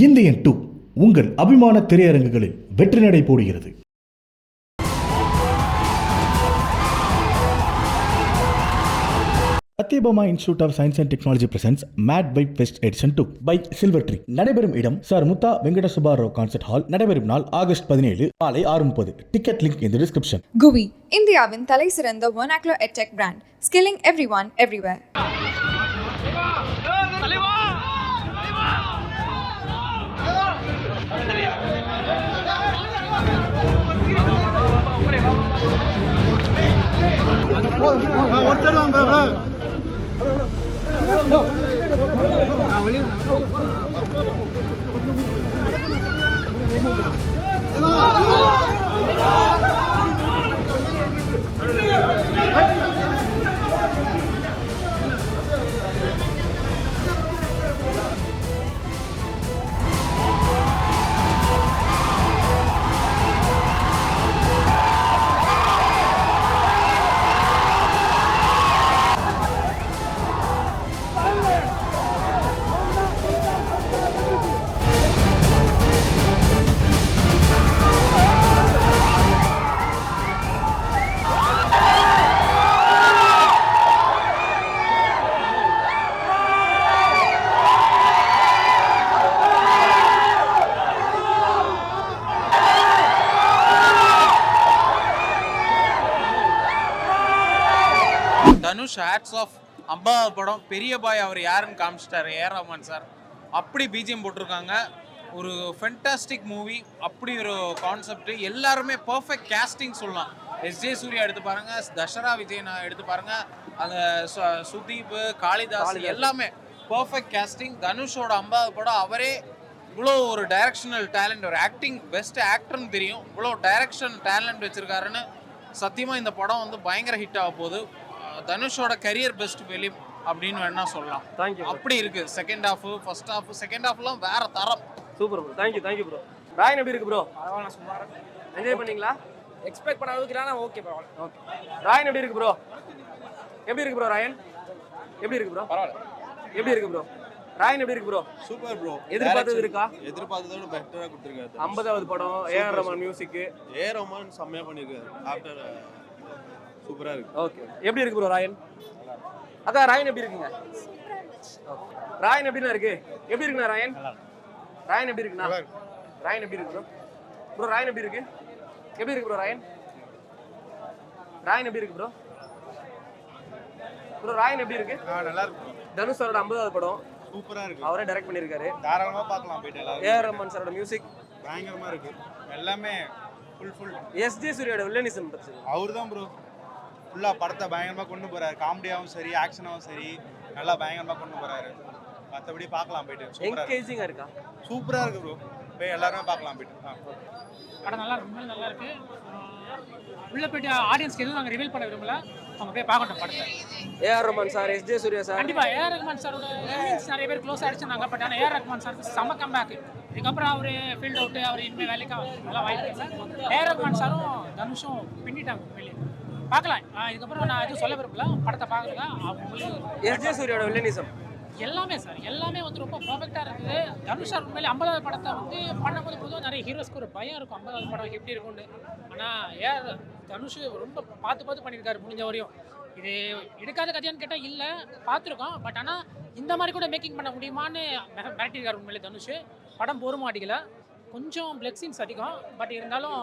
Indian 2 உங்கள் அபிமான திரையரங்குகளில் வெற்றி நடை போடுகிறது. Sathyabama institute of science and technology presents made by best edition 2 by silver tree. நடைபெறும் இடம் சார் முத்தா வெங்கட சுபாராவ் கான்சர்ட் ஹால். நடைபெறும் நாள் ஆகஸ்ட் 17 காலை 6:30. Ticket link in the description. GUVI இந்தியாவின் தலை சிறந்த vernacular edtech brand, skilling everyone everywhere. Dhanush hats off. அம்பா படம் பெரிய பாய் அவர் யாருன்னு காமிச்சிட்டாரு ஏஆர் ரஹ்மான் சார். அப்படி பிஜிஎம் போட்டிருக்காங்க. ஒரு ஃபென்டாஸ்டிக் மூவி. அப்படி ஒரு கான்செப்ட். எல்லாருமே பர்ஃபெக்ட் கேஸ்டிங் சொல்லலாம். எஸ்ஜே சூர்யா எடுத்து பாருங்க, தசரா விஜயனா எடுத்து பாருங்க, அந்த சுதீப், காளிதாஸ் எல்லாமே பர்ஃபெக்ட் கேஸ்டிங். தனுஷோட அம்பாவது படம். அவரே இவ்வளோ ஒரு டைரக்ஷனல் டேலண்ட், ஒரு ஆக்டிங் பெஸ்ட் ஆக்டர்னு தெரியும். இவ்வளோ டைரக்ஷன் டேலண்ட் வச்சிருக்காருன்னு சத்தியமாக இந்த படம் வந்து பயங்கர ஹிட் ஆக போகுது. தனுஷோட கரியர் பெஸ்ட் ஃபிலிம் அப்படின்னு வேணா சொல்லலாம். தேங்க்யூ. அப்படி இருக்கு. Second half, first half, second ஹாஃப்லாம் வேற தரம். Super bro. Thank you bro. Raayan எப்படி இருக்கு ப்ரோ? பரவாயில்ல, சுமார். என்ஜாய் பண்ணீங்களா? எக்ஸ்பெக்ட் பண்ண அளவுக்கு இல்லைனா ஓகே, பரவாயில்ல. ஓகே. ராயன் எப்படி இருக்கு ப்ரோ? எப்படி இருக்கு ப்ரோ ராயன்? எப்படி இருக்கு ப்ரோ? பரவாயில்ல. எப்படி இருக்கு ப்ரோ? ராயன் எப்படி இருக்கு ப்ரோ? Super bro. எதிர்பார்த்தது இருக்கா? எதிர்பார்த்ததோட பெட்டரா கொடுத்திருக்காரு. 50வது படம், ஏஆர் ரஹ்மான் மியூசிக். ஏஆர் ரஹ்மான் செம்மையா பண்ணிருக்காரு. ஆஃப்டர் சூப்பரா இருக்கு. ஓகே. எப்படி இருக்கு ப்ரோ ராயன்? அதான் ராயன் எப்படி இருக்குங்க? ராயன் எப்படிண்ணா இருக்கு? எப்படி இருக்குண்ணா ராயன்? ராயன் எப்படி இருக்குண்ணா? ராயன் எப்படி இருக்கு ப்ரோ? ப்ரோ ராயன் எப்படி இருக்கு? எப்படி இருக்கு ப்ரோ ராயன்? ராயன் எப்படி இருக்கு ப்ரோ? ப்ரோ ராயன் எப்படி இருக்கு? நல்லா இருக்கு. தனுஷ் சாரோட 50வது படம். சூப்பரா இருக்கு. அவரே டைரக்ட் பண்ணிருக்காரு. தாராளமா பார்க்கலாம் போயிட்டு எல்லாரும். ஏஆர் ரஹ்மான் சாரோட மியூசிக் பயங்கரமா இருக்கு. எல்லாமே ஃபுல். எஸ்ஜே சூர்யாவோட வில்லனிசம் பத்தி அவர்தான் ப்ரோ ஃபுல்லா படத்தை பயங்கரமா கொண்டு போறாரு. காமெடியாவும் சரி, ஆக்ஷனாவும் சரி, நல்லா பயங்கரமா கொண்டு போறாரு. மற்றபடி பார்க்கலாம் போயிட்டு. என்கேஜிங்கா இருக்கா? சூப்பரா இருக்கு ப்ரோ. போய் எல்லாருமே பார்க்கலாம் போயிட்டு. படம் நல்லா இருக்கு, உண்மையிலே நல்லா இருக்கு. உள்ள போயிட்டு ஆடியன்ஸ்க்கு எதுவும் நாங்கள் ரிவீல் பண்ண விரும்பல. அவங்க போய் பார்க்கட்டும் படத்தை. AR Rahman sir, SJ Suriya sir. கண்டிப்பா ஏஆர் ரஹ்மான் சாரோட நிறைய பேர் க்ளோஸ் ஆயிடுச்சுனாங்க. பட் ஆனால் ஏஆர் ரஹ்மான் சாருக்கு செம கம்பேக். இதுக்கப்புறம் அவர் ஃபீல்ட் அவுட்டு, அவர் இனிமேல் வேலைக்கு நல்லா வாய்ப்பு இல்லை. ஏஆர் ரஹ்மான் சாரும் தனுஷும் பின்னிட்டாங்க வெளியே. பார்க்கலாம். இதுக்கப்புறம் நான் எதுவும் சொல்ல விரும்பல. படத்தை பார்க்கல. அவங்களுக்கு எஸ்ஜே சூர்யாவோட வில்லனிசம் எல்லாமே சார், எல்லாமே வந்து ரொம்ப பர்ஃபெக்டாக இருக்குது. தனுஷ் சார் உண்மையிலே 50வது படத்தை வந்து பண்ணும்போது பொதுவாக நிறைய ஹீரோஸ்க்கு ஒரு பயம் இருக்கும், 50வது படம் எப்படி இருக்கும்னு. ஆனால் ஏன் தனுஷ் ரொம்ப பார்த்து பண்ணியிருக்காரு முடிஞ்ச வரையும். இது எடுக்காத கதையான்னு கேட்டால் இல்லை, பார்த்துருக்கோம். பட் ஆனால் இந்த மாதிரி கூட மேக்கிங் பண்ண முடியுமான்னு மிரட்டியிருக்காரு உண்மையிலே தனுஷ். படம் போர மாட்டேங்கல, கொஞ்சம் பிளட் சீன்ஸ் அதிகம். பட் இருந்தாலும்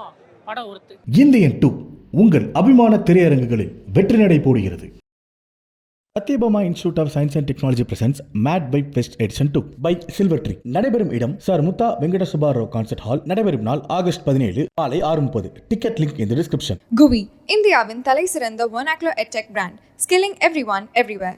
படம் ஒருத்து. இந்தியன் 2 உங்கள் அபிமான திரையரங்குகளில் வெற்றி நடை போடுகிறது. Sathyabama institute of science and technology presents made by best edition 2 by silver tree. நடைபெறும் இடம் சார் முத்தா வெங்கட சுபாராவ் கான்சர்ட் ஹால். நடைபெறும் நாள் ஆகஸ்ட் 17 காலை 6:30. Ticket link in the description. GUVI இந்தியாவின் தலை சிறந்த vernacular edtech brand, skilling everyone everywhere.